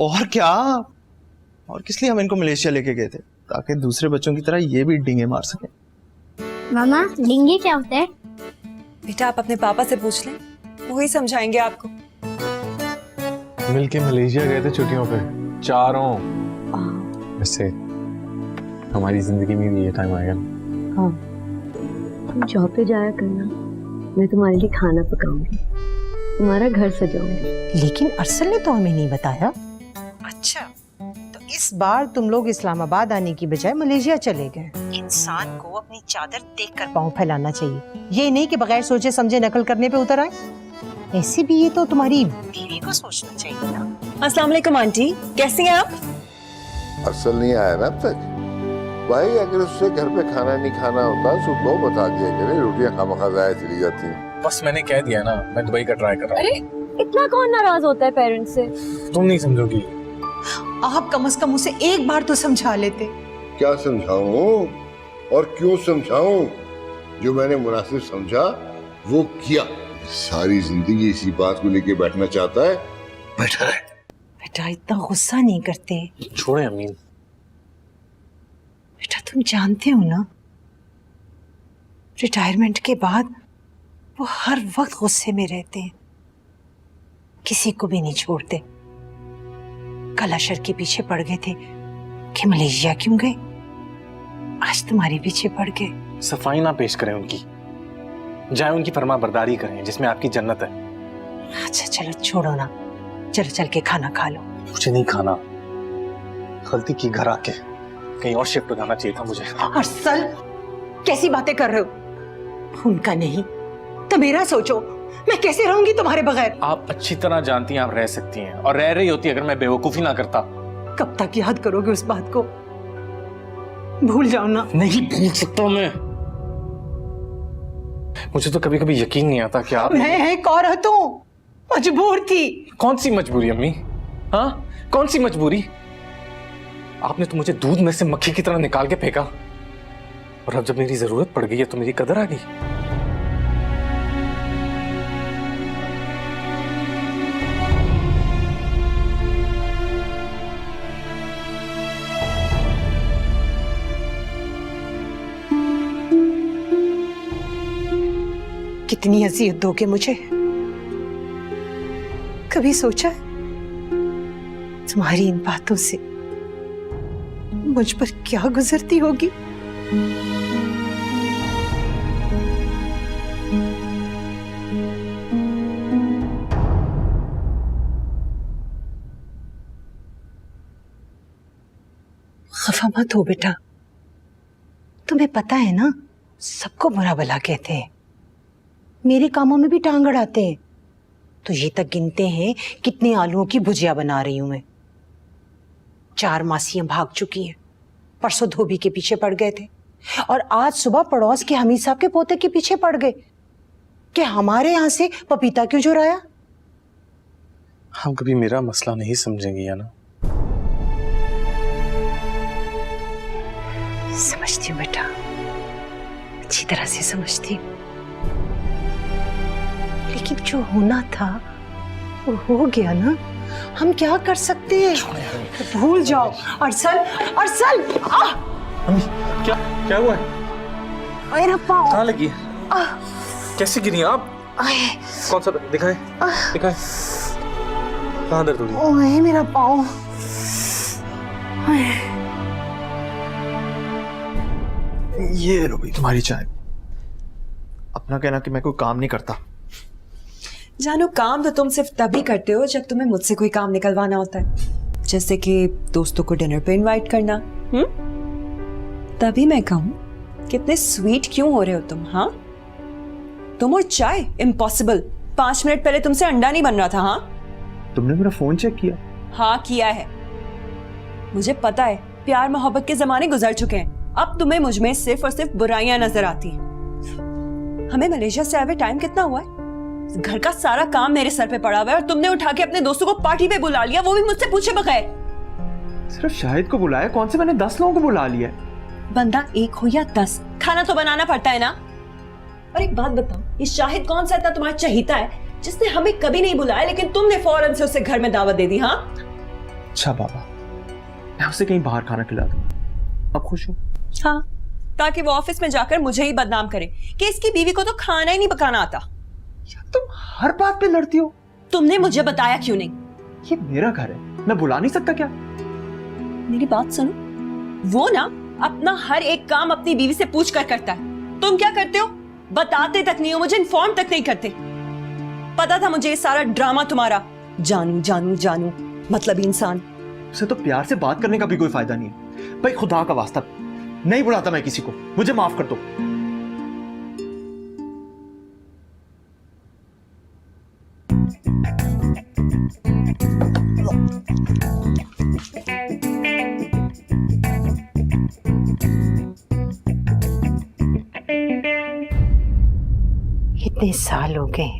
और क्या, और किस लिए हम इनको मलेशिया लेके गए थे, ताकि दूसरे बच्चों की तरह ये भी डींगे मार सके। मामा डींगे क्या होता है? बेटा आप अपने पापा से पूछ लें, वही समझाएंगे आपको। मिलके मलेशिया गए थे छुट्टियों पे चारों। वैसे हमारी जिंदगी में भी ये टाइम आएगा। हाँ, तुम जॉब पे जाया करना, मैं तुम्हारे लिए खाना पकाऊंगी, तुम्हारा घर सजाऊंगी। लेकिन अरसल ने तो हमें नहीं बताया। अच्छा, तो इस बार तुम लोग इस्लामाबाद आने की बजाय मलेशिया चले गए। इंसान को अपनी चादर देखकर पांव फैलाना चाहिए, ये नहीं कि बगैर सोचे समझे नकल करने पे उतर आए। ऐसे भी ये तो तुम्हारी बीवी को सोचना चाहिए ना। अस्सलाम वालेकुम आंटी, कैसी हैं आप? असल नहीं आया ना अब तक भाई, अगर उससे घर पे खाना नहीं खाना होता सुबह बता दिया करे, रोटियां खामखा ज़ाया चली जाती हैं। बस मैंने कह दिया ना, मैं दुबई का ट्राई कर रहा हूँ। अरे इतना कौन नाराज होता है पेरेंट्स से? तुम नहीं समझोगी। आप कम से कम उसे एक बार तो समझा लेते। क्या समझाऊं और क्यों समझाऊं? जो मैंने मुनासिब समझा वो किया। सारी जिंदगी इसी बात को लेके बैठना चाहता है, बैठा है। बेटा इतना गुस्सा नहीं करते। छोड़े अमीन। बेटा तुम जानते हो ना, रिटायरमेंट के बाद वो हर वक्त गुस्से में रहते हैं, किसी को भी नहीं छोड़ते। कल अशर के पीछे पड़ गए थे कि मलेशिया क्यों गए, आज तुम्हारे पीछे पड़ गए। सफाई ना पेश करें उनकी, जाए उनकी फरमा बरदारी करें जिसमें आपकी जन्नत है। अच्छा चलो छोड़ो ना, चलो चल के खाना खा लो। मुझे नहीं खाना, गलती की घर आके, कहीं और शिफ्ट हो जाना चाहिए था मुझे। अरसल कैसी बातें कर रहे हो? उनका नहीं तो मेरा सोचो, मैं कैसे रहूंगी तुम्हारे बगैर? आप अच्छी तरह जानती हैं आप रह सकती हैं, और रह रही होती अगर मैं बेवकूफी ना करता। कब तक याद करोगे उस बात को? भूल जाओ ना। नहीं भूल सकता मैं। मुझे तो कभी कभी यकीन नहीं आता कि आप। मैं एक औरत हूं, मजबूर थी। कौन सी मजबूरी अम्मी? हाँ, कौन सी मजबूरी? आपने तो मुझे दूध में से मक्खी की तरह निकाल के फेंका, और अब जब मेरी जरूरत पड़ गई है तो मेरी कदर आ गई। कितनी अजियत दोगे मुझे? कभी सोचा है तुम्हारी इन बातों से मुझ पर क्या गुजरती होगी? खफा मत हो बेटा, तुम्हें पता है ना सबको बुरा भला कहते हैं, मेरे कामों में भी टांग अड़ाते हैं। तो ये तक गिनते हैं कितने आलूओं की भुजिया बना रही हूं मैं। 4 मासियां भाग चुकी हैं, परसों धोबी के पीछे पड़ गए थे, और आज सुबह पड़ोस के हमीद साहब के पोते के पीछे पड़ गए कि हमारे यहां से पपीता क्यों चुराया। हम कभी मेरा मसला नहीं समझेंगे या ना? समझती हूँ बेटा, अच्छी तरह से समझती हूँ, लेकिन जो होना था वो हो गया ना। हम क्या कर सकते हैं? भूल जाओ। अरसल, अरसल! अम्मी, क्या हुआ है? मेरा पाँव। कहाँ लगी? कैसे गिरी आप? कौन सा? दिखाए, दिखाए। कहाँ दर्द हो रही है? ओए मेरा पाँव। ये लो भाई तुम्हारी चाय। अपना कहना कि मैं कोई काम नहीं करता। जानो, काम तो तुम सिर्फ तभी करते हो जब तुम्हें मुझसे कोई काम निकलवाना होता है, जैसे कि दोस्तों को डिनर पे इनवाइट करना। तभी मैं कहूँ कितने स्वीट क्यों हो रहे हो तुम? हाँ, तुम और चाय इम्पॉसिबल। 5 मिनट पहले तुमसे अंडा नहीं बन रहा था। हाँ, तुमने मेरा फोन चेक किया? हाँ किया है। मुझे पता है प्यार मोहब्बत के जमाने गुजर चुके हैं, अब तुम्हें मुझ में सिर्फ और सिर्फ बुराइयां नजर आती हैं। हमें मलेशिया से आए हुए टाइम कितना हुआ है? घर का सारा काम मेरे सर पे पड़ा हुआ है, और तुमने उठा के अपने दोस्तों को पार्टी पे बुला लिया, वो भी मुझसे पूछे बगैर। सिर्फ शाहिद को बुलाया? कौन से मैंने 10 लोगों को बुला लिया है। बंदा 1 हो या 10, खाना तो बनाना पड़ता है ना। और एक बात बताओ, ये शाहिद कौन सा इतना तुम्हारा चहीता है जिसने हमें कभी नहीं बुलाया, लेकिन तुमने फौरन से उसे घर में दावत दे दी? हाँ, अच्छा बाबा, मैं उसे कहीं बाहर खाना खिला दूं। अब खुश हो? हाँ, ताकि वो ऑफिस में जाकर मुझे ही बदनाम करे कि इसकी बीवी को तो खाना ही नहीं पकाना आता। यार तुम हर बात पे लड़ती हो। तुमने मुझे बताया क्यों नहीं? ये मेरा घर है, मैं बुला नहीं सकता क्या? मेरी बात सुनो, वो ना अपना हर एक काम अपनी बीवी से पूछ कर करता है। तुम क्या करते हो? बताते तक नहीं हो, मुझे इन्फॉर्म तक नहीं करते। पता था मुझे ये सारा ड्रामा तुम्हारा। जानू जानू जानू, मतलब इंसान। उसे तो प्यार से बात करने का भी कोई फायदा नहीं है। भाई खुदा का वास्ता, नहीं बुलाता मैं किसी को, मुझे माफ कर दो। इतने साल हो गए,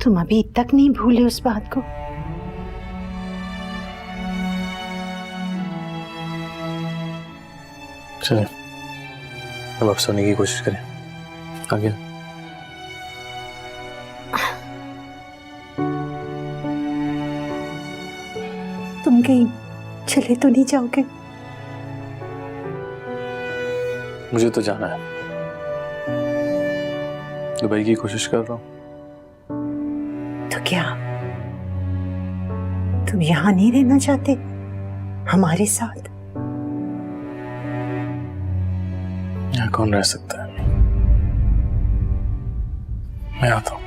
तुम अभी तक नहीं भूले उस बात को? चले अब आप सोने की कोशिश करें। आगे तुम कहीं चले तो नहीं जाओगे? मुझे तो जाना है, दुबई की कोशिश कर रहा हूँ। तो क्या तुम यहाँ नहीं रहना चाहते हमारे साथ? यहाँ कौन रह सकता है? मैं आता हूँ।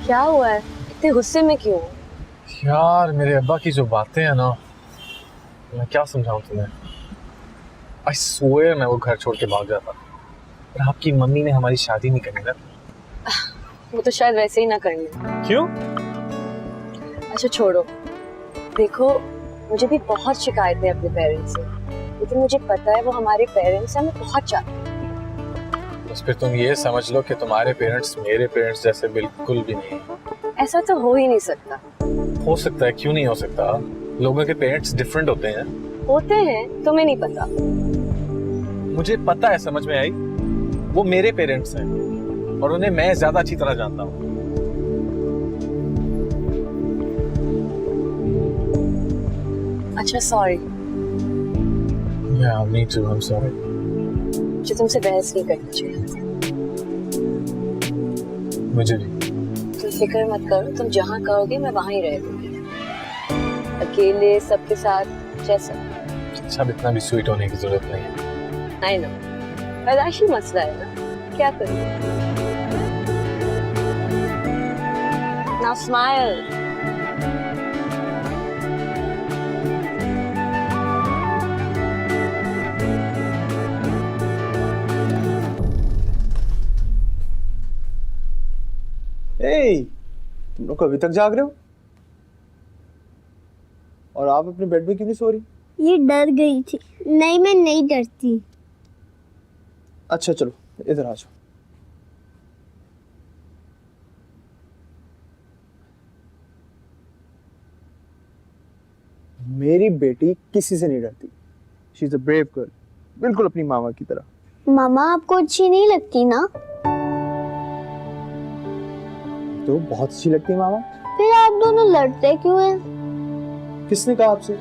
क्या हुआ है? इतने गुस्से में क्यों? यार मेरे अब्बा की जो बातें हैं ना, मैं क्या समझाऊं तुम्हें। आई स्वेयर मैं वो घर छोड़ के भाग जाता, पर आपकी मम्मी ने हमारी शादी नहीं करनी ना। वो तो शायद वैसे ही ना करने। क्यों? अच्छा छोड़ो, देखो मुझे भी बहुत शिकायत है अपने पेरेंट्स से, लेकिन मुझे पता है वो हमारे पेरेंट्स हमें बहुत चाहते हैं। बस फिर तुम ये समझ लो कि तुम्हारे पेरेंट्स मेरे पेरेंट्स जैसे बिल्कुल भी नहीं है। ऐसा तो हो ही नहीं सकता। हो सकता है, क्यों नहीं हो सकता? लोगों के पेरेंट्स डिफरेंट होते हैं। होते हैं, तुम्हें नहीं पता। मुझे पता है, समझ में आई। वो मेरे पेरेंट्स हैं और उन्हें मैं ज्यादा अच्छी तरह जानता हूँ। अच्छा sorry. Yeah, me too, I'm sorry. मुझे तुमसे बहस नहीं करनी चाहिए। मुझे भी। तुम फिक्र मत करो, तुम जहाँ कहोगे मैं वहाँ ही रह लूंगी, अकेले सबके साथ जैसा। अच्छा, अब इतना भी स्वीट होने की जरूरत नहीं है। आई नो, पैदाइशी मसला है ना, क्या करूँ। Now smile. Hey, तुम लोग अभी तक जाग रहे हो? और आप अपने बेड में क्यों नहीं सो रही? ये डर गई थी। नहीं, मैं नहीं डरती। अच्छा चलो इधर आ जाओ। मेरी बेटी किसी से नहीं डरती। She is a brave girl, बिल्कुल अपनी मामा की तरह। मामा आपको अच्छी नहीं लगती ना? तो बहुत अच्छी लगती है मामा। फिर आप दोनों लड़ते क्यों हैं? किसने कहा आपसे?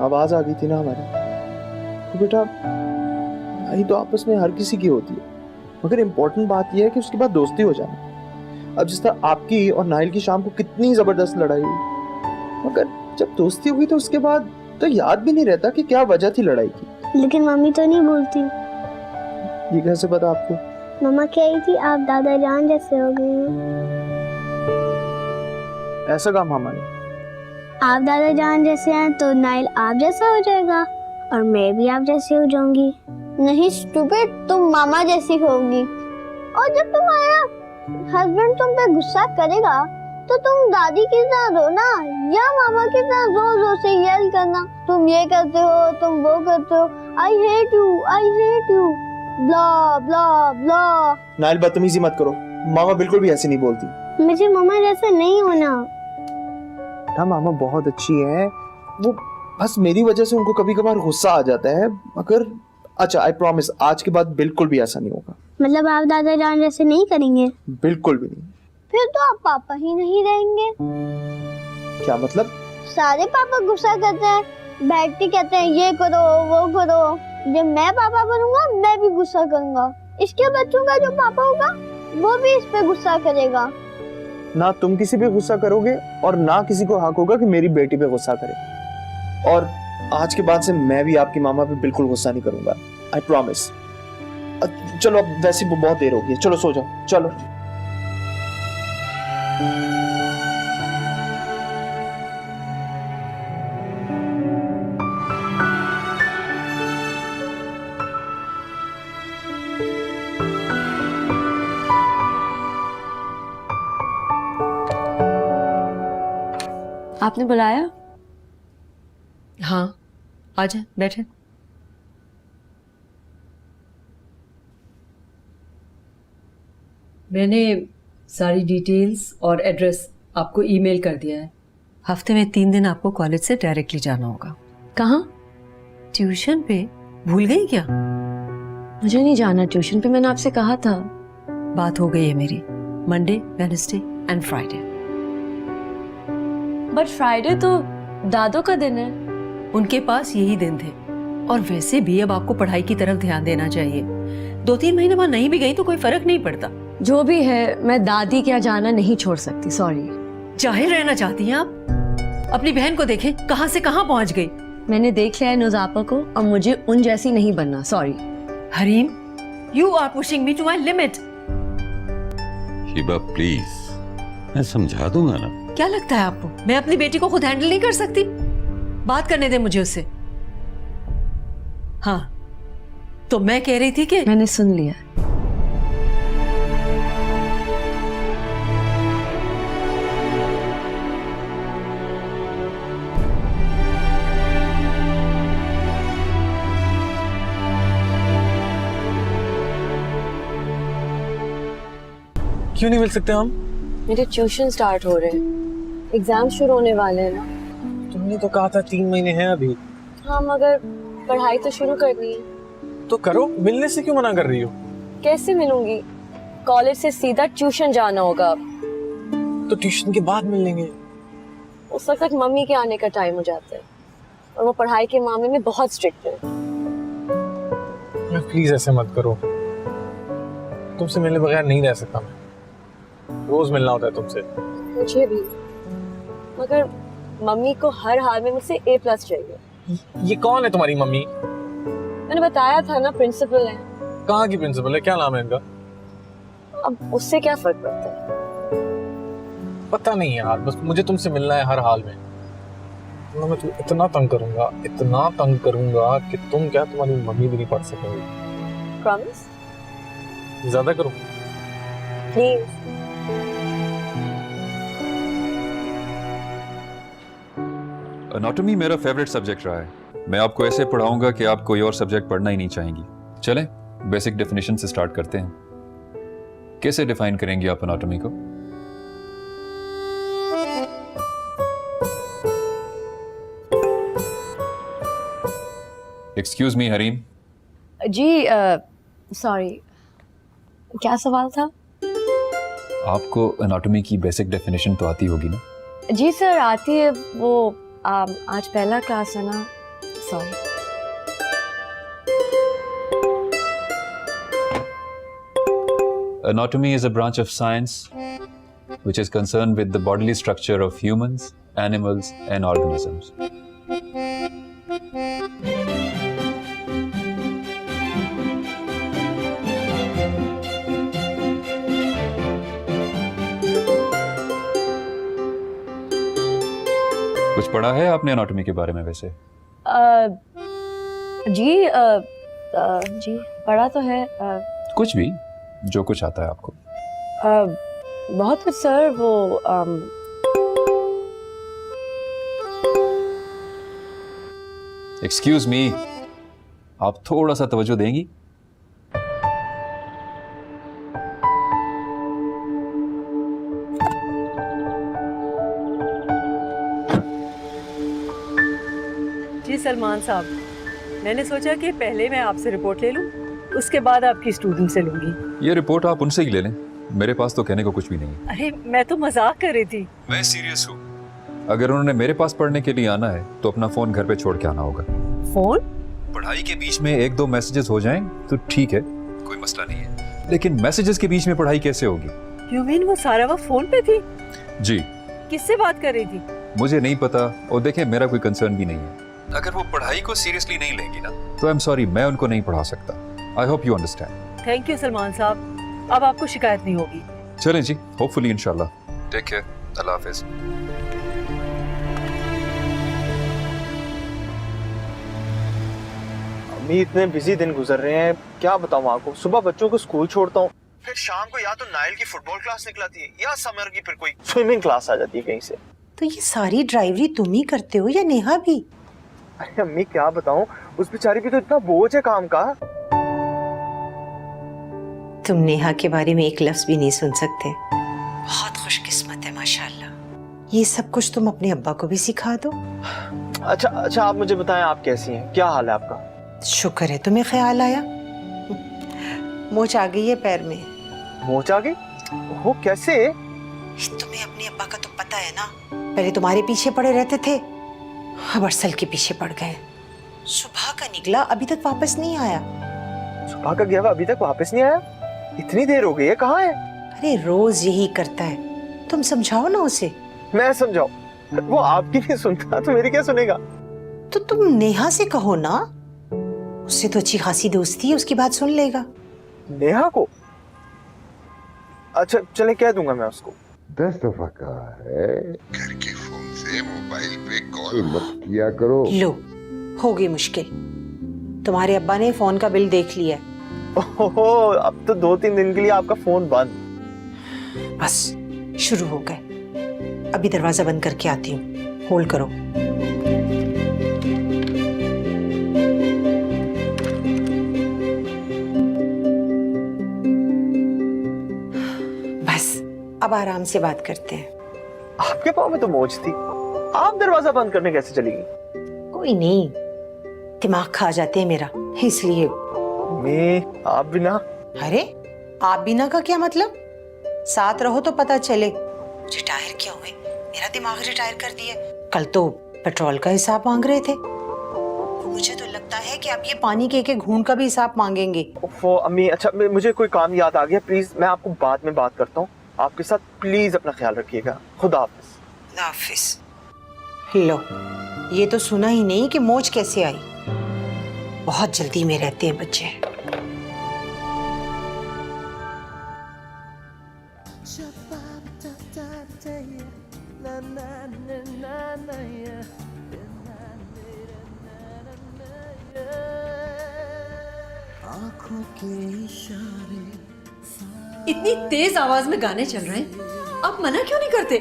आवाज आ गई थी ना हमारी। तो बेटा भाई तो आपस में हर किसी की होती है, मगर इम्पोर्टेंट बात यह है कि उसके बाद दोस्ती हो जाना। अब जिस तरह आपकी और नाइल की शाम को कितनी जबरदस्त लड़ाई हुई, मगर जब दोस्ती हुई तो उसके बाद तो याद भी नहीं रहता कि क्या वजह थी लड़ाई की। लेकिन मम्मी तो नहीं बोलती। ये कैसे पता आपको? मम्मा कह रही थी आप दादा जान जैसे हो गए हैं। ऐसा कहा मामा ने? आप दादा जान जैसे हैं तो नाइल आप जैसा हो जाएगा और मैं भी आप जैसी हो जाऊंगी। नहीं स्टूपिड, तुम मामा जैसी होगी। और जब तुम्हारा हस्बैंड तुम पे गुस्सा करेगा तो तुम दादी की तरह रो ना, या मामा की तरह जोर जोर से येल करना, तुम ये करते हो, तुम वो करते हो, I hate you, blah blah blah. Nile बदतमीजी मत करो, मामा बिल्कुल भी ऐसे नहीं बोलती। मुझे मामा जैसे नहीं होना। हाँ मामा बहुत अच्छी है, वो बस मेरी वजह से उनको कभी कभार गुस्सा आ जाता है, मगर अच्छा आई प्रॉमिस आज के बाद बिल्कुल भी ऐसा नहीं होगा। मतलब आप दादा जान जैसे नहीं करेंगे? बिल्कुल भी नहीं। फिर तो आप पापा ही नहीं रहेंगे। क्या मतलब? सारे पापा गुस्सा करते हैं, बैठ के कहते हैं ये करो वो करो। जब मैं पापा बनूंगा मैं भी गुस्सा करूंगा। इसके बच्चों का जो पापा होगा वो भी इस पे गुस्सा करेगा। ना तुम किसी पे गुस्सा करोगे और ना किसी को हक होगा कि मेरी बेटी पे गुस्सा करे। और आज के बाद से मैं भी आपकी मामा पे बिल्कुल गुस्सा नहीं करूंगा, आई प्रॉमिस। चलो अब वैसे भी बहुत देर हो गई है, चलो सो जाओ, चलो। आपने बुलाया? हाँ, आजा बैठे। मैंने सारी डिटेल्स और एड्रेस आपको ईमेल कर दिया है। हफ्ते में 3 दिन आपको कॉलेज से डायरेक्टली जाना होगा। कहाँ? ट्यूशन पे। भूल गई क्या? मुझे नहीं जाना ट्यूशन पे, मैंने आपसे कहा था। बात हो गई है मेरी। Monday, Wednesday and Friday. But Friday तो दादो का दिन है। उनके पास यही दिन थे। और वैसे भी अब आपको पढ़ाई की तरफ ध्यान देना चाहिए। 2-3 महीने बाद नहीं भी गई तो कोई फर्क नहीं पड़ता। जो भी है, मैं दादी के यहाँ जाना नहीं छोड़ सकती, सॉरी। जाहिर रहना चाहती हैं आप? अपनी बहन को देखें कहां से कहां पहुंच गई। मैंने देख लिया है नुज़ापा को, और मुझे उन जैसी नहीं बनना, sorry. Hareem, you are pushing me to my limit. Hiba please, मैं समझा दूंगा ना। क्या लगता है आपको मैं अपनी बेटी को खुद हैंडल नहीं कर सकती? बात करने दे मुझे उससे। हाँ, तो मैं कह रही थी कि मैंने सुन लिया। क्यों नहीं मिल सकते हम? मेरे ट्यूशन स्टार्ट हो रहे हैं, एग्जाम शुरू होने वाले हैं ना। तुमने तो कहा था 3 महीने हैं अभी। हाँ, मगर पढ़ाई तो शुरू करनी है। तो करो, मिलने से क्यों मना कर रही हो? कैसे मिलूंगी? कॉलेज से सीधा ट्यूशन जाना होगा। तो ट्यूशन के बाद मिल लेंगे। उस वक्त तक मम्मी के आने का टाइम हो जाता है, और वो पढ़ाई के मामले में बहुत स्ट्रिक्ट है। प्लीज ऐसे मत करो, तुमसे मिलने बगैर नहीं रह सकता मैं। रोज मिलना होता है तुमसे। मुझे भी, मगर मम्मी को हर हाल में मुझसे A+ चाहिए। ये कौन है तुम्हारी मम्मी? मैंने बताया था ना, प्रिंसिपल है। कहाँ की प्रिंसिपल है? क्या नाम है इनका? अब उससे क्या फर्क पड़ता है? पता नहीं यार, बस मुझे तुमसे मिलना है हर हाल में। तो मैं तुम्हें इतना तंग करूंगा कि तुम क्या, तुम्हारी मम्मी भी नहीं पढ़ सकेंगी। प्रॉमिस? ज्यादा करो प्लीज। एनाटॉमी मेरा फेवरेट सब्जेक्ट रहा है। मैं आपको ऐसे पढ़ाऊंगा कि आप कोई और सब्जेक्ट पढ़ना ही नहीं चाहेंगी। चलें बेसिक डेफिनेशन से स्टार्ट करते हैं। कैसे डिफाइन करेंगी आप एनाटॉमी को? Excuse me Hareem. जी सॉरी, क्या सवाल था? आपको एनाटॉमी की बेसिक डेफिनेशन तो आती होगी ना? जी सर, आती है। वो आज पहला क्लास है ना, sorry. Anatomy is a branch of science which is concerned with the bodily structure of humans, animals, and organisms. कुछ पढ़ा है आपने एनाटॉमी के बारे में वैसे? जी पढ़ा तो है। कुछ भी, जो कुछ आता है आपको। बहुत कुछ सर, वो एक्सक्यूज मी, आप थोड़ा सा तवज्जो देंगी? जी सलमान साहब, मैंने सोचा कि पहले मैं आपसे रिपोर्ट ले लूं, उसके बाद आपकी स्टूडेंट से लूंगी। ये रिपोर्ट आप उनसे ही ले लें, मेरे पास तो कहने को कुछ भी नहीं है। अरे मैं तो मजाक कर रही थी। मैं सीरियस हूँ। अगर उन्होंने मेरे पास पढ़ने के लिए आना है तो अपना फोन घर पे छोड़ के आना होगा। फोन? पढ़ाई के बीच में 1-2 मैसेजेस हो जाएं तो ठीक है, कोई मसला नहीं है, लेकिन मैसेजेस के बीच में पढ़ाई कैसे होगी? यू मीन वो सारा वक्त फोन पे थी? जी। किससे बात कर रही थी? मुझे नहीं पता, और देखें मेरा कोई कंसर्न भी नहीं है। अगर वो पढ़ाई को सीरियसली नहीं लेंगी ना तो आई एम सॉरी, मैं उनको नहीं पढ़ा सकता। I hope you understand. Thank you Salman साहब, अब आपको शिकायत नहीं होगी। चलें जी, होपफुली इंशाल्लाह। टेक केयर, अल्लाह हाफिज। अम्मी इतने बिजी दिन गुजर रहे हैं, क्या बताऊं आपको। सुबह बच्चों को स्कूल छोड़ता हूँ, फिर शाम को या तो नाइल की फुटबॉल क्लास निकलाती है या समर की फिर कोई स्विमिंग क्लास आ जाती है कहीं से। तो ये सारी ड्राइवरी तुम ही करते हो या नेहा भी? अरे अम्मी क्या बताऊं, उस बेचारी पे तो इतना बोझ है काम का। तुम नेहा के बारे में एक लफ्ज भी नहीं सुन सकते। बहुत खुशकिस्मत है माशाल्लाह। ये सब कुछ तुम अपने अब्बा को भी सिखा दो। अच्छा आप मुझे बताएं, आप कैसी हैं, क्या हाल है आपका? शुक्र है तुम्हें ख्याल आया। मोच आ गई है पैर में। मोच आ गई? वो कैसे? तुम्हें अपने अब्बा का तो पता है ना, पहले तुम्हारे पीछे पड़े रहते थे, अब अरसल के पीछे पड़ गए। सुबह का निकला अभी तक वापस नहीं आया। सुबह का गया अभी तक वापस नहीं आया? इतनी देर हो गई है, कहाँ है? अरे रोज यही करता है, तुम समझाओ ना उसे। मैं समझाऊं? वो आपकी नहीं सुनता तो मेरी क्या सुनेगा? तो तुम नेहा से कहो ना, उससे तो अच्छी खासी दोस्ती है, उसकी बात सुन लेगा। नेहा को? अच्छा चले, कह दूंगा मैं उसको। 10 दफा कहा है घर के फोन से मोबाइल पे कॉल मत किया करो। लो, हो गई मुश्किल। तुम्हारे अब्बा ने फोन का बिल देख लिया। ओहो, अब तो 2-3 दिन के लिए आपका फोन बंद। बस शुरू हो गए। अभी दरवाजा बंद करके आती हूँ, होल्ड करो। बस अब आराम से बात करते हैं। आपके पाँव में तो मोच थी, आप दरवाजा बंद करने कैसे चली गई? कोई नहीं, दिमाग खा जाते हैं मेरा, इसलिए। आप भी ना। अरे आप बिना का क्या मतलब? साथ रहो तो पता चले। रिटायर क्यों हुए? मेरा दिमाग रिटायर कर दिया। कल तो पेट्रोल का हिसाब मांग रहे थे। मुझे तो लगता है कि अब ये पानी के एक घूंट का भी हिसाब मांगेंगे। ओफो अम्मी, अच्छा मुझे कोई काम याद आ गया, प्लीज मैं आपको बाद में बात करता हूँ आपके साथ। प्लीज अपना ख्याल रखिएगा। खुदा हाफिज। खुदा हाफिज। लो, ये तो सुना ही नहीं कि मोच कैसे आई। बहुत जल्दी में रहते हैं बच्चे। इतनी तेज आवाज में गाने चल रहे हैं, आप मना क्यों नहीं करते?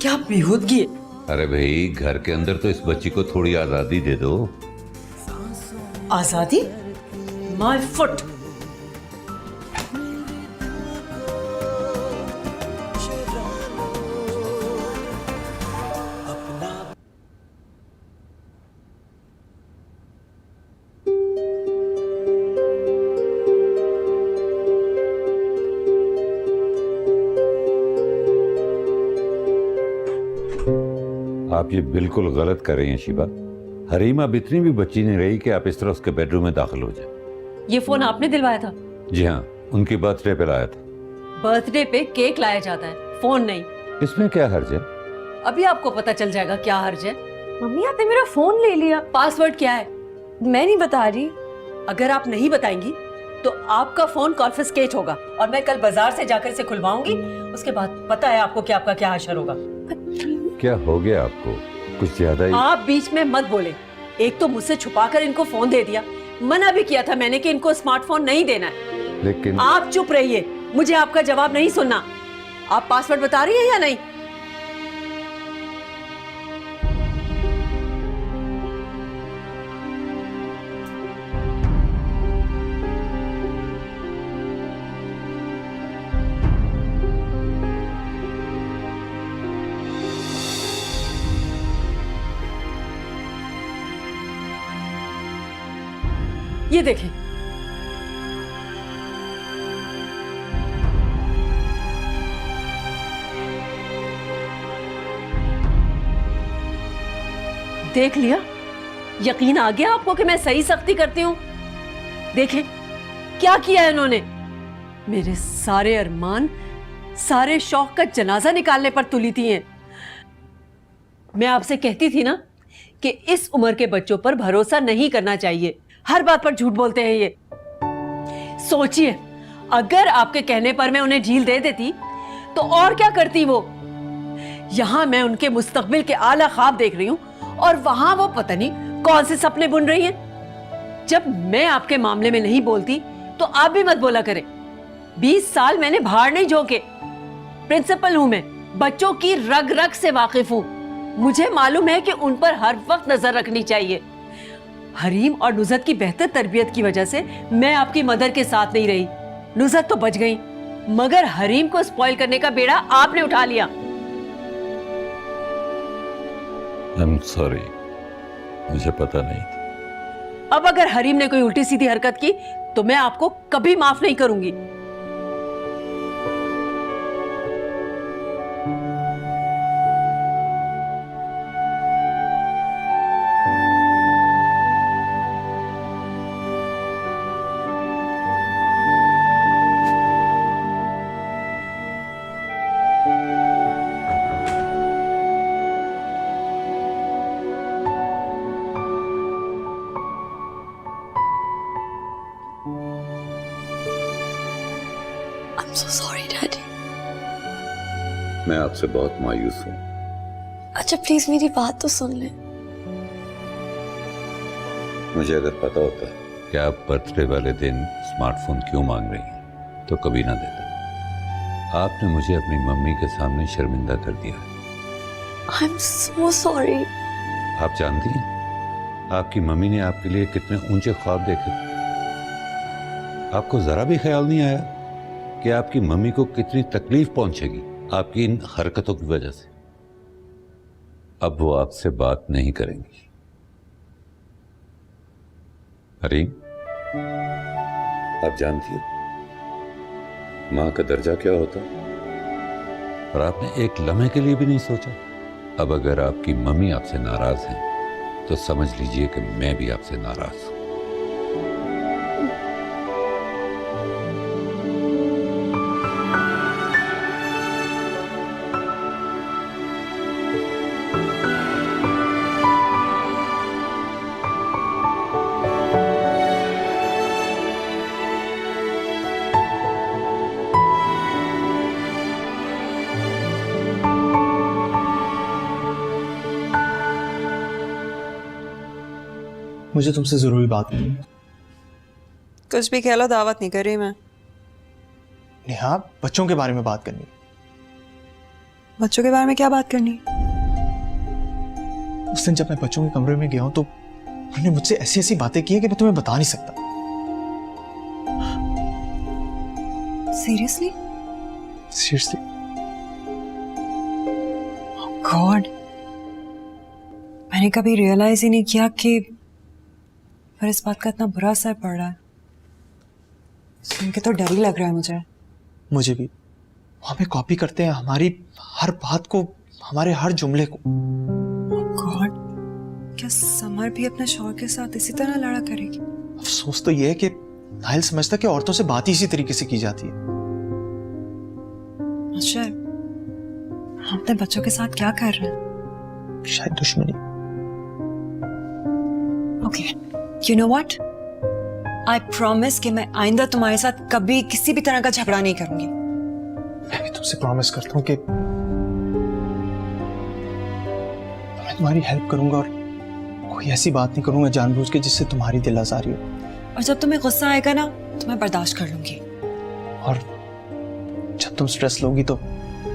क्या बेहूदगी है। अरे भाई, घर के अंदर तो इस बच्ची को थोड़ी आजादी दे दो। आजादी? My foot. आप ये बिल्कुल गलत कर रही हैं शिबा। हरीमा अब इतनी भी बच्ची नहीं रही कि आप इस तरह उसके बेडरूम में दाखिल हो जाए। ये फोन आपने दिलवाया था? जी हाँ, उनकी बर्थडे पे लाया था। बर्थडे पे केक लाया जाता है, फोन नहीं। इसमें क्या हर्ज है? अभी आपको पता चल जाएगा क्या हर्ज है। मम्मी आपने मेरा फोन ले लिया। पासवर्ड क्या है? मैं नहीं बता रही। अगर आप नहीं बताएंगी तो आपका फोन कॉन्फिस्केट होगा और मैं कल बाजार से जाकर इसे खुलवाऊंगी। उसके बाद पता है आपको कि आपका क्या हशर होगा। क्या हो गया आपको? कुछ ज्यादा ही। आप बीच में मत बोले। एक तो मुझसे छुपाकर इनको फोन दे दिया, मना भी किया था मैंने कि इनको स्मार्टफोन नहीं देना है। लेकिन आप चुप रहिए। मुझे आपका जवाब नहीं सुनना। आप पासवर्ड बता रही हैं या नहीं? ये देखें, देख लिया? यकीन आ गया आपको कि मैं सही सख्ती करती हूं? देखें क्या किया है उन्होंने। मेरे सारे अरमान, सारे शौक का जनाजा निकालने पर तुली थी हैं। मैं आपसे कहती थी ना कि इस उम्र के बच्चों पर भरोसा नहीं करना चाहिए, हर बात पर झूठ बोलते हैं ये। सोचिए, अगर आपके कहने पर मैं उन्हें झील दे देती तो और क्या करती वो। यहां मैं उनके मुस्तकबिल के आला ख्वाब देख रही हूं और वहां वो पता नहीं कौन से सपने बुन रही हैं। जब मैं आपके मामले में नहीं बोलती तो आप भी मत बोला करें। 20 साल मैंने बाहर नहीं झोंके। प्रिंसिपल हूं मैं, बच्चों की रग रग से वाकिफ हूं। मुझे मालूम है कि उन पर हर वक्त नजर रखनी चाहिए। हरीम और नुज़त की बेहतर तरबियत की वजह से मैं आपकी मदर के साथ नहीं रही। नुज़त तो बच गई, मगर हरीम को स्पॉइल करने का बेड़ा आपने उठा लिया। I'm sorry, मुझे पता नहीं था। अब अगर हरीम ने कोई उल्टी सीधी हरकत की तो मैं आपको कभी माफ नहीं करूंगी। I'm so sorry, Daddy. मैं आपसे बहुत मायूस हूँ। अच्छा प्लीज मेरी बात तो सुन ले। मुझे अगर पता होता कि आप बर्थडे वाले दिन स्मार्टफोन क्यों मांग रही हैं तो कभी ना देता। आपने मुझे अपनी मम्मी के सामने शर्मिंदा कर दिया। I'm so sorry. आप जानती हैं आपकी मम्मी ने आपके लिए कितने ऊंचे ख्वाब देखे। आपको जरा भी ख्याल नहीं आया कि आपकी मम्मी को कितनी तकलीफ पहुंचेगी आपकी इन हरकतों की वजह से। अब वो आपसे बात नहीं करेंगी। हरीम, आप जानती हो मां का दर्जा क्या होता है, और आपने एक लम्हे के लिए भी नहीं सोचा। अब अगर आपकी मम्मी आपसे नाराज है तो समझ लीजिए कि मैं भी आपसे नाराज हूं। मुझे तुमसे जरूरी बात करनी है। कुछ भी कह लो, दावत नहीं कर रही मैं। नेहा, बच्चों के बारे में बात करनी है। बच्चों के बारे में क्या बात करनी? उस दिन जब मैं बच्चों के कमरे में गया हूं तो उन्होंने मुझसे ऐसी ऐसी बातें की है कि मैं तुम्हें बता नहीं सकता। सीरियसली? सीरियसली। गॉड, मैंने कभी रियलाइज ही नहीं किया कि पर इस बात का इतना बुरा असर पड़ रहा है। सुन के तो डर ही लग रहा है मुझे। मुझे भी। वो हमें कॉपी करते हैं, हमारी हर बात को, हमारे हर जुमले को। गॉड, क्या समर भी अपने शौहर के साथ इसी तरह लड़ा करेगी? अफसोस तो ये है कि नाइल समझता कि औरतों से बात ही इसी तरीके से की जाती है। अच्छा, हम अपने बच्चों के साथ क्या कर रहे हैं? शायद दुश्मनी। Okay, you know what, I promise कि मैं आइंदा तुम्हारे साथ कभी किसी भी तरह का झगड़ा नहीं करूंगी। मैं भी तुमसे प्रॉमिस करता हूँ कि मैं तुम्हारी हेल्प करूंगा और कोई ऐसी बात नहीं करूंगा जानबूझ के जिससे तुम्हारी दिल आजारी हो। और जब तुम्हें गुस्सा आएगा ना तो मैं बर्दाश्त कर लूंगी। और जब तुम स्ट्रेस लोगी तो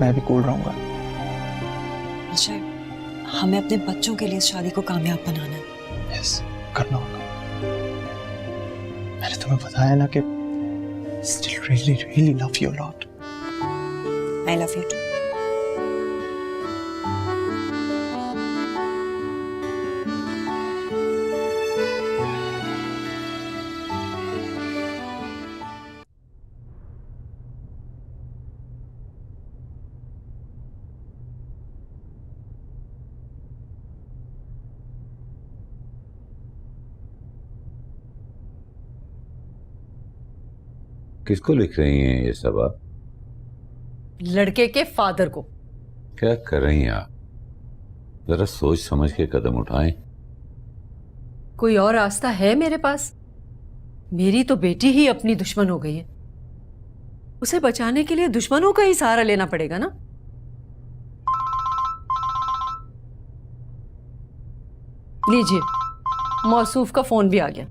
मैं भी कूल रहूंगा। अजय, हमें अपने बच्चों के लिए इस शादी को कामयाब बनाना है। यस, करना होगा। मैंने तुम्हें बताया ना कि still really love you a lot. I love you too. किसको लिख रही हैं ये सब आप? लड़के के फादर को। क्या कर रही हैं आप? जरा सोच समझ के कदम उठाएं। कोई और रास्ता है मेरे पास? मेरी तो बेटी ही अपनी दुश्मन हो गई है। उसे बचाने के लिए दुश्मनों का ही सहारा लेना पड़ेगा ना। लीजिए, मौसूफ का फोन भी आ गया।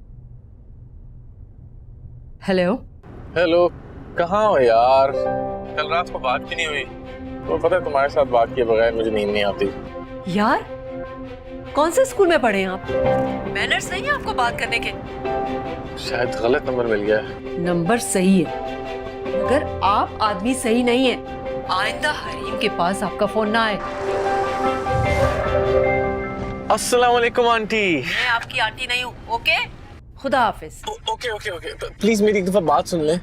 हेलो। हेलो, कहाँ हो यार? कल रात को बात की नहीं हुई। तो पता है तुम्हारे साथ बात किए बगैर मुझे नींद नहीं आती। यार, कौन से स्कूल में पढ़े हैं आप? मैनर्स नहीं है आपको बात करने के? शायद गलत नंबर मिल गया है। नंबर सही है, मगर आप आदमी सही नहीं है। आइंदा हरीम के पास आपका फोन ना आए। अस्सलाम वालेकुम आंटी। मैं आपकी आंटी नहीं हूँ, ओके? खुदा हाफिज। ओके ओके ओके, तो प्लीज मेरी एक दफा बात सुन ले।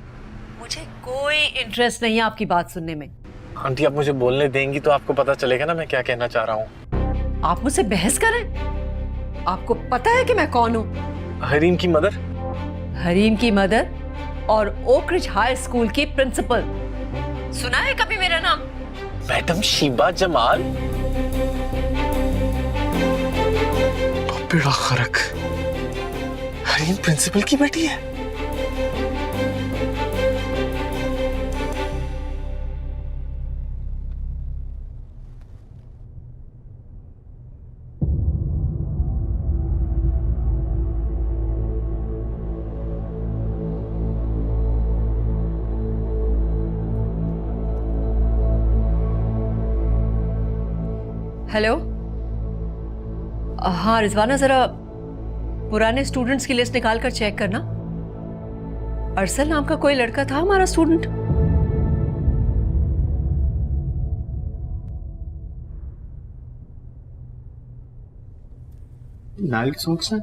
मुझे कोई इंटरेस्ट नहीं है आपकी बात सुनने में। आंटी, आप मुझे बोलने देंगी तो आपको पता चलेगा ना मैं क्या कहना चाह रहा हूँ। आप मुझसे बहस कर रहे हैं? आपको पता है कि मैं कौन हूँ? हरीम की मदर। हरीम की मदर और ओकरिज हाई स्कूल की प्रिंसिपल। सुना है कभी मेरा नाम? मैडम शीबा जमाल। बेड़ा खरक, हरीम प्रिंसिपल की बेटी है। हेलो। हाँ रिजवाना, जरा पुराने स्टूडेंट्स की लिस्ट निकाल कर चेक करना। अरसल नाम का कोई लड़का था हमारा स्टूडेंट। नाइल सॉक्स हैं?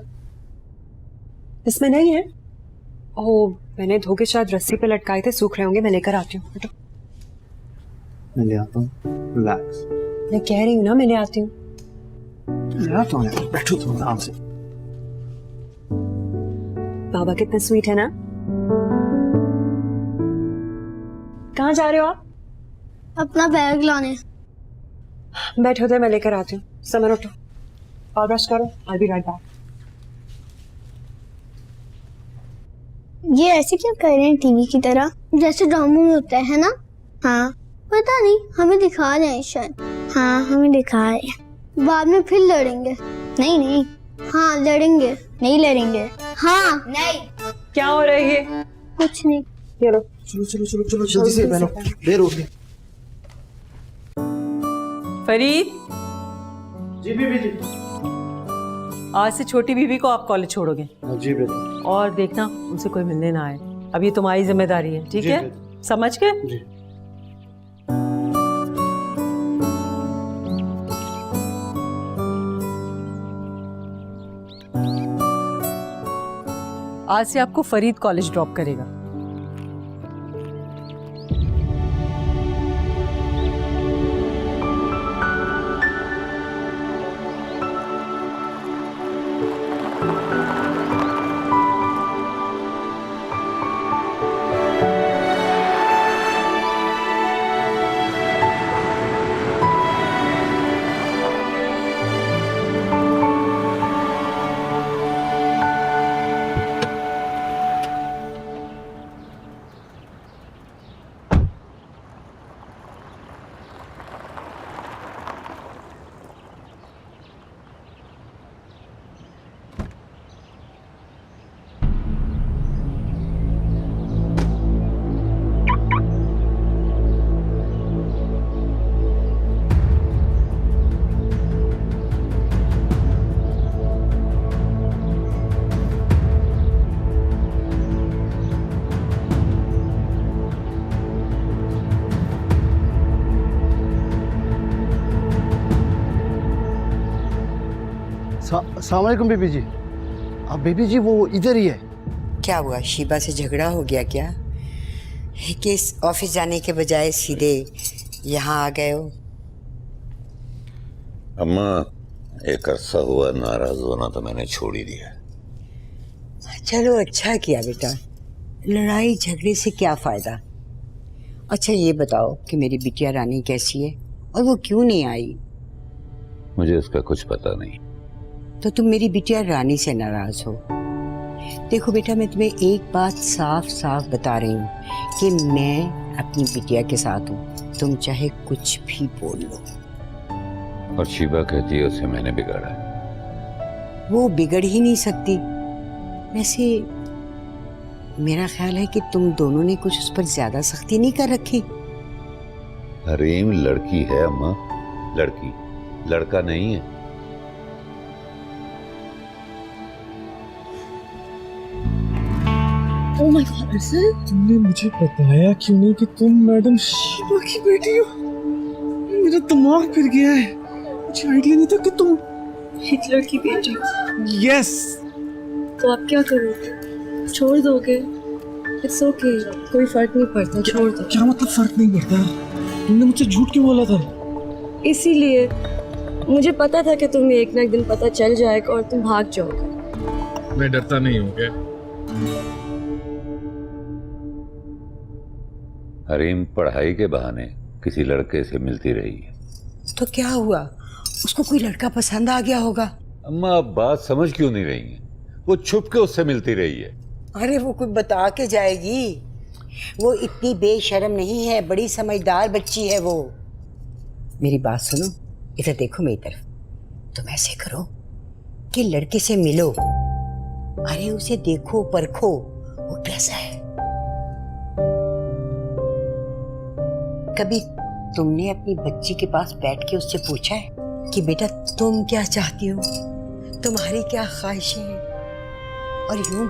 इसमें नहीं है। ओह, मैंने धो के शायद रस्सी पे लटकाए थे, सूख रहे होंगे। मैं लेकर आती हूँ। हटो। मैं ले आता हूँ। रिलैक्स। मैं कह रही हूँ ना, मैं ले आती हूँ। ले आता हूँ यार, बैठो तुम आराम से। बाबा कितने स्वीट है ना। कहाँ जा रहे हो आप? अपना बैग लाने। बैठो तो मैं लेकर आती हूँ। समर उठो और ब्रश करो। I'll be right back. ये ऐसे क्या कर रहे हैं टीवी की तरह, जैसे ड्रामों में होता है ना? हाँ, पता नहीं, हमें दिखा रहे हैं शायद। हाँ, हमें दिखा रहे हैं। बाद में फिर लड़ेंगे। नहीं नहीं। हाँ लड़ेंगे। नहीं लड़ेंगे। हाँ नहीं। क्या हो रहा है ये? कुछ नहीं। ये लो। चलो चलो चलो चलो, जल्दी से पहनो, देर हो गई। फरीद। जी बीबी जी। आज से छोटी बीबी को आप कॉलेज छोड़ोगे। जी बेटा। और देखना उनसे कोई मिलने ना आए। अब ये तुम्हारी जिम्मेदारी है, ठीक है? समझ के? जी। आज से आपको फरीद कॉलेज ड्रॉप करेगा। अस्सलाम वालेकुम बीबी जी। अब बीबी जी वो इधर ही है। क्या हुआ, शीबा से झगड़ा हो गया क्या कि इस ऑफिस जाने के बजाय सीधे यहाँ आ गए हो? अम्मा, एक अरसा हुआ नाराज होना तो मैंने छोड़ ही दिया। चलो अच्छा किया बेटा, लड़ाई झगड़े से क्या फायदा। अच्छा ये बताओ कि मेरी बिटिया रानी कैसी है और वो क्यों नहीं आई? मुझे उसका कुछ पता नहीं। तो तुम मेरी बिटिया रानी से नाराज हो? देखो बेटा, मैं तुम्हें एक बात साफ साफ बता रही हूँ कि मैं अपनी बिटिया के साथ हूँ, तुम चाहे कुछ भी बोल लो। और शीबा कहती है उसे मैंने बिगाड़ा है। वो बिगड़ ही नहीं सकती। वैसे मेरा ख्याल है कि तुम दोनों ने कुछ उस पर ज्यादा सख्ती नहीं कर रखी। हरीम लड़की है अम्मा, लड़की, लड़का नहीं है। ओह माय गॉड अर्सल, तुमने मुझे बताया क्यों नहीं कि तुम मैडम शीबा की बेटी हो? मेरा दिमाग फिर गया है। मुझे आइडिया नहीं था कि तुम हिटलर की बेटी। यस। तो आप क्या करोगे? छोड़ दोगे? इट्स ओके, कोई फर्क नहीं पड़ता, छोड़ दो। क्या मतलब फर्क नहीं पड़ता? तुमने मुझसे झूठ क्यों बोला था? इसीलिए मुझे पता था कि तुम्हें एक ना एक दिन पता चल जाएगा और तुम भाग जाओगे। मैं डरता नहीं हूँ क्या? हरीम पढ़ाई के बहाने किसी लड़के से मिलती रही है। तो क्या हुआ, उसको कोई लड़का पसंद आ गया होगा। अम्मा आप बात समझ क्यों नहीं रही हैं? वो छुप के उससे मिलती रही है। अरे वो कुछ बता के जाएगी, वो इतनी बेशर्म नहीं है, बड़ी समझदार बच्ची है वो। मेरी बात सुनो, इधर देखो मेरी तरफ। तुम ऐसे करो कि लड़के से मिलो, अरे उसे देखो परखो वो कैसा है। कभी तुमने अपनी बच्ची के पास बैठ के उससे पूछा है कि बेटा तुम क्या चाहती हो, तुम्हारी क्या ख्वाहिशें हैं? और यूं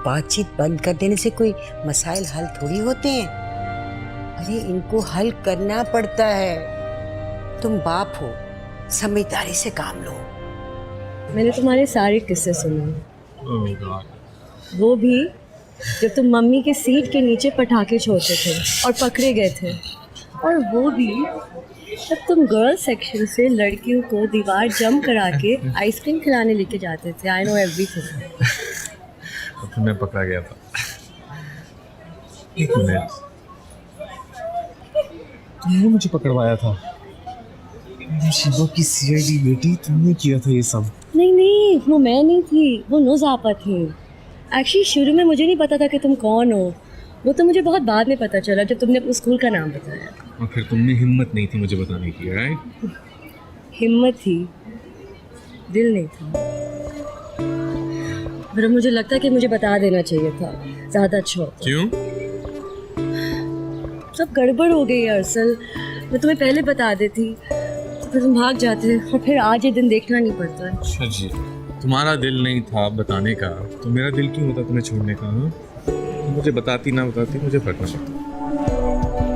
बातचीत बंद कर देने से कोई मसाइल हल थोड़ी होते हैं। अरे इनको हल करना पड़ता है। तुम बाप हो, समझदारी से काम लो। मैंने तुम्हारे सारे किस्से सुने, वो भी जब तुम मम्मी के सीट के नीचे पटाखे छोड़ते थे और पकड़े गए थे, और वो भी जब तुम गर्ल सेक्शन से लड़कियों को दीवार जंप करा के आइसक्रीम खिलाने लेके जाते थे। I know everything. तो मैं पकड़ा गया था। एक मिनट, तुमने मुझे पकड़वाया था? शीबा की सीआईडी बेटी, तुमने किया था ये सब? नहीं, वो मैं नहीं थी, वो नूज़ापा थी। एक्चुअली शुरू में मुझे नहीं पता था कि तुम कौन हो, वो तो मुझे बहुत बाद में पता चला जब तुमने अपने स्कूल का नाम बताया। और फिर तुमने हिम्मत नहीं थी मुझे बताने की, राइट? हिम्मत थी, दिल नहीं था। पर मुझे लगता है कि मुझे बता देना चाहिए था, ज़्यादा अच्छा होता। क्यों? सब गड़बड़ हो गई अरसल, मैं तुम्हें पहले बता देती तो फिर तुम भाग जाते और फिर आज ये दिन देखना नहीं पड़ता। अच्छा जी, तुम्हारा दिल नहीं था बताने का, तो मेरा दिल क्यों होता तुम्हें छोड़ने का? हाँ, मुझे बताती ना बताती मुझे फर्क नहीं पड़ता।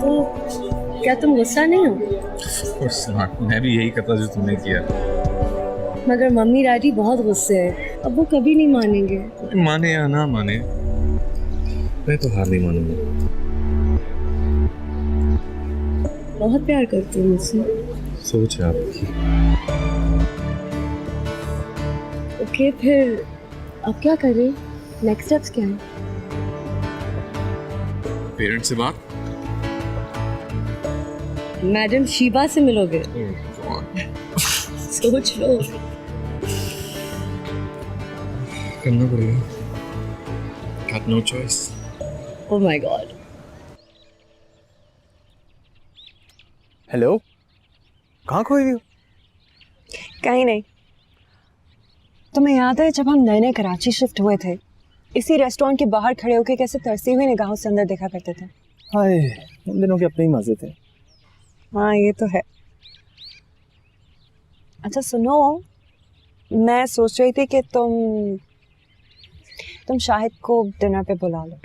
तो क्या तुम गुस्सा नहीं हो? मैं भी यही करता जो तुमने किया। मगर मम्मी डैडी बहुत गुस्से हैं, अब वो कभी नहीं मानेंगे। माने या ना माने, मैं तो हार नहीं मानूंगा। बहुत प्यार करती हूँ मुझसे। सोच है आपकी। ओके, फिर अब क्या करें? नेक्स्ट स्टेप्स क्या है? पेरेंट्स से बात? मैडम शीबा से मिलोगे? सोच लो। करना पड़ेगा। Got no choice. Oh my God. Hello, कहाँ खोई हुई हो? कहीं नहीं। तुम्हें याद है जब हम नए नए कराची शिफ्ट हुए थे, इसी रेस्टोरेंट के बाहर खड़े होकर कैसे तरसी हुई निगाहों से अंदर देखा करते थे? हाय, उन दिनों के अपने ही मजे थे। हाँ ये तो है। अच्छा सुनो, मैं सोच रही थी कि तुम शाहिद को डिनर पे बुला लो।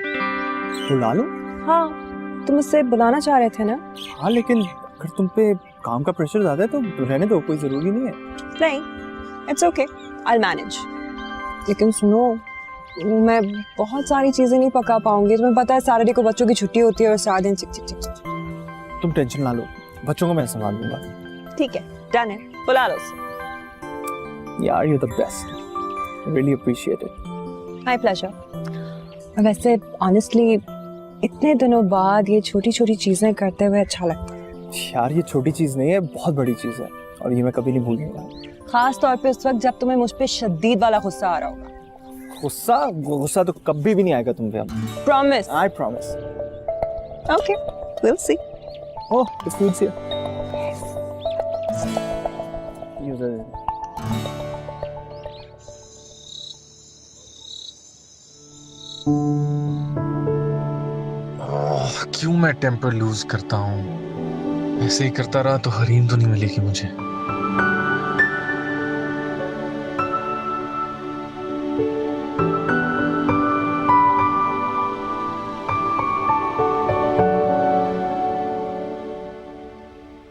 बुला लो? हाँ, तुम उससे बुलाना चाह रहे थे ना? हाँ, लेकिन अगर तुम पे काम का प्रेशर ज्यादा है तो रहने दो, कोई जरूरी नहीं है। नहीं, इट्स ओके, आई मैनेज। लेकिन सुनो, मैं बहुत सारी चीजें नहीं पका पाऊंगी। तुम्हें पता है सैटरडे को बच्चों की छुट्टी होती है और सारा दिन चिक चिक चिक चिक। तुम टेंशन ना लो, बच्चों को मैं संभाल लूंगा। ठीक है, डन है, बुला लो। यार you the best, really appreciate it. My pleasure. वैसे ऑनेस्टली इतने दिनों बाद ये छोटी छोटी चीजें करते हुए अच्छा लगता है। यार ये छोटी चीज नहीं है, बहुत बड़ी चीज है और ये मैं कभी नहीं भूलूंगा। खास तौर पे उस वक्त जब तुम्हें मुझ पे शदीद वाला गुस्सा आ रहा होगा। गुस्सा तो कभी भी नहीं आएगा तुम पे। Promise? I promise. Okay, will see. Oh, the foods here. क्यों मैं टेम्पर लूज करता हूँ? ऐसे ही करता रहा तो हरीम तो नहीं मिलेगी मुझे।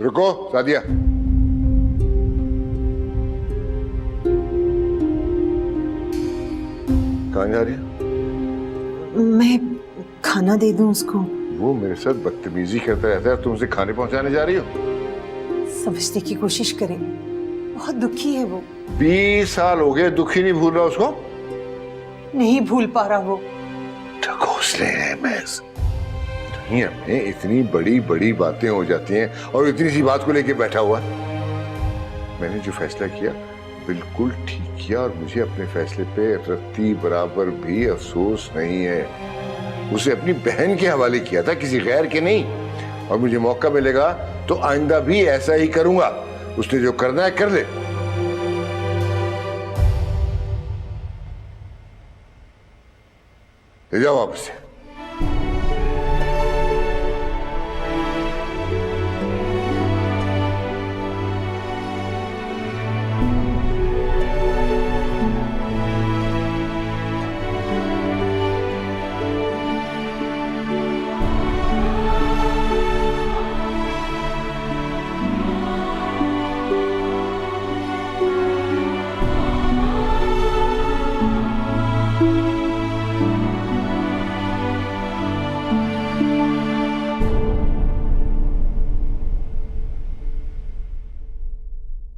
रुको सादिया, कहाँ जा रही है? मैं खाना दे दूं उसको? वो मेरे साथ बदतमीजी करता रहता है, तुम उसे खाने पहुंचाने जा रही हो? समझने की कोशिश करें, बहुत दुखी है वो। 20 साल हो गए, दुखी नहीं भूल रहा उसको? नहीं भूल पा रहा वो। घोंसले हैं महज। दुनिया में इतनी बड़ी बड़ी बातें हो जाती हैं और इतनी सी बात को लेके बैठा हुआ है। मैंने जो फैसला किया बिल्कुल ठीक किया और मुझे अपने फैसले पे रत्ती बराबर भी अफसोस नहीं है। उसे अपनी बहन के हवाले किया था, किसी गैर के नहीं। और मुझे मौका मिलेगा तो आइंदा भी ऐसा ही करूंगा। उसने जो करना है कर ले। ले जाओ वापस से।